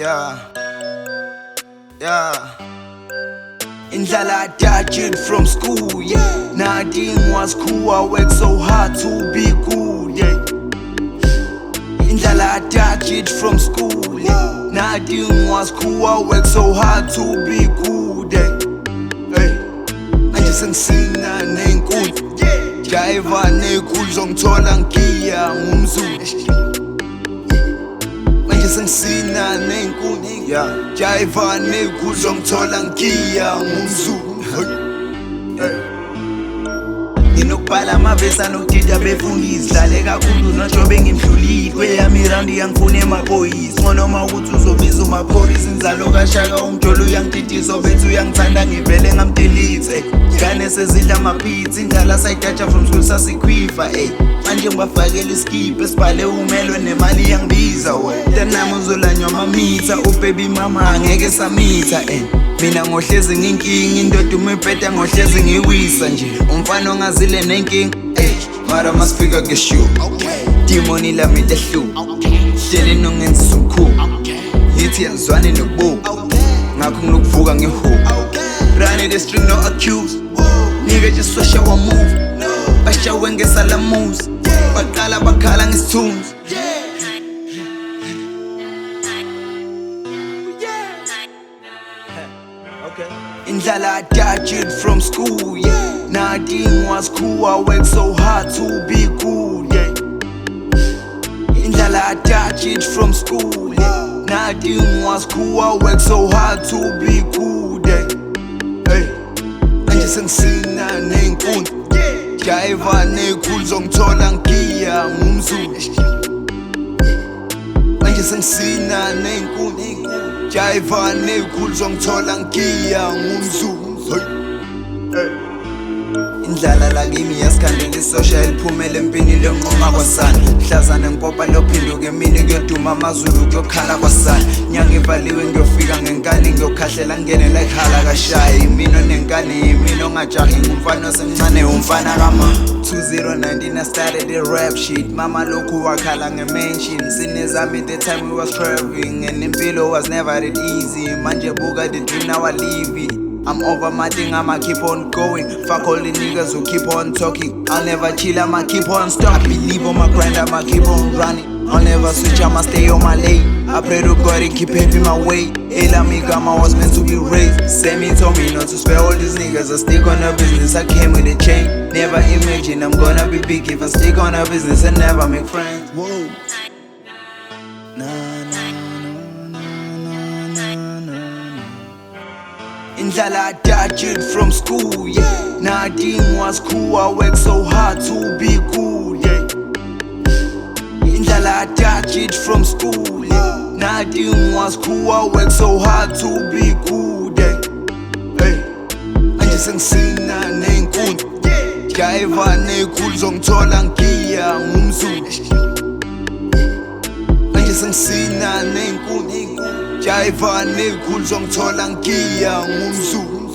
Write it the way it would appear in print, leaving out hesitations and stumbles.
Yeah, yeah. Indlala I graduated from school, yeah. Nothing was cool, I worked so hard to be good, yeah. Indlala I graduated from school, yeah. Nothing was cool, I worked so hard to be good, yeah. Hey, manje sengisina nenkulu, jiva nekhulu zongithola ngiya ngumZulu. Manje sengisina nenkulu, jiva nekhulu zongithola ngiya ngumZulu. Nginokubhala amavesi anokudida befundisi, dlale kakhulu nojobe ngimhlulile. Kweyami iraundi yangifuna emaphoyisa, ngonoma ukuthi uzobiza umapholisa. Inzalo kaShaka umjolo uyangididisa, bethi uyangithanda ngivele ngamdelete. Ngane sezidla amapizza, indlala sayitatsha from school sasikhwifa. Manje ngibafakela iskipho esibhale umelwe nemali yangibiza. Nami uzolanywa amamitha, ubaby mama angeke samitha. Mina ngohlezi nginkinga, indoda uma ipeta ngohlezi ngiwisa nje. Umfana ongazile nenkinga, mara masifika ngeshow. Dimoni lami lehluka, hleli nongenzisa umkhulu. Yithi yazwane nobubu, ngakho nginokuvuka ngehook. Running the string, no accuse. Nigga just switch our move. Bashawe ngesalamuzi, baqala bakhala ngesithunzi. Indlala I graduated from school, yeah. Nothing was cool, I worked so hard to be good, yeah. Indlala I graduated from school, yeah. Nothing was cool, I worked so hard to be good, yeah. Hey, manje sengisina nenkulu, jiva nekhulu zongithola ngiya ngumZulu. Manje sengisina nenkulu, jiva nekhulu zongithola ngiya ngumZulu. Indlala lakimi yasikhandela isosha eliphumela empini lenqoma kwasana. Mhlazane ngipopa lophinduka emini kuyoduma amaZulu kuyokhala kwasana. Nyanga ivaliwe ngiyofika ngenkani ngiyokhahlela ngene like hala kaShaya. Imino nenkani imino ongajahi ngumfana osemncane umfana kama 2019 I started the rap shit. Mama lokhu wakhala nge-mention. Sinezami the time we was traveling, and impilo was never that easy. Manje buka the dream, now I live it. I'm over my thing, I'ma keep on going. Fuck all the niggas who keep on talking. I'll never chill, I'ma keep on stuck. I believe on my grind, I'ma keep on running. I'll never switch, I'ma stay on my lane. I pray to God, he keep paving my way. Ela Migama was meant to be raised. Sammy told me not to spare all these niggas. I stick on the business, I came with a chain. Never imagine I'm gonna be big if I stick on the business and never make friends. Whoa. Indlala I graduated from school, yeah. Nothing was cool, I worked so hard to be good, yeah. Indlala I graduated from school, yeah. Nothing was cool, I worked so hard to be good, yeah. Hey, manje sengisina nenkulu, jiva nekhulu zongithola ngiya ngumZulu. Manje sengisina nenkulu, jiva nekhulu zongithola ngiya ngumZulu.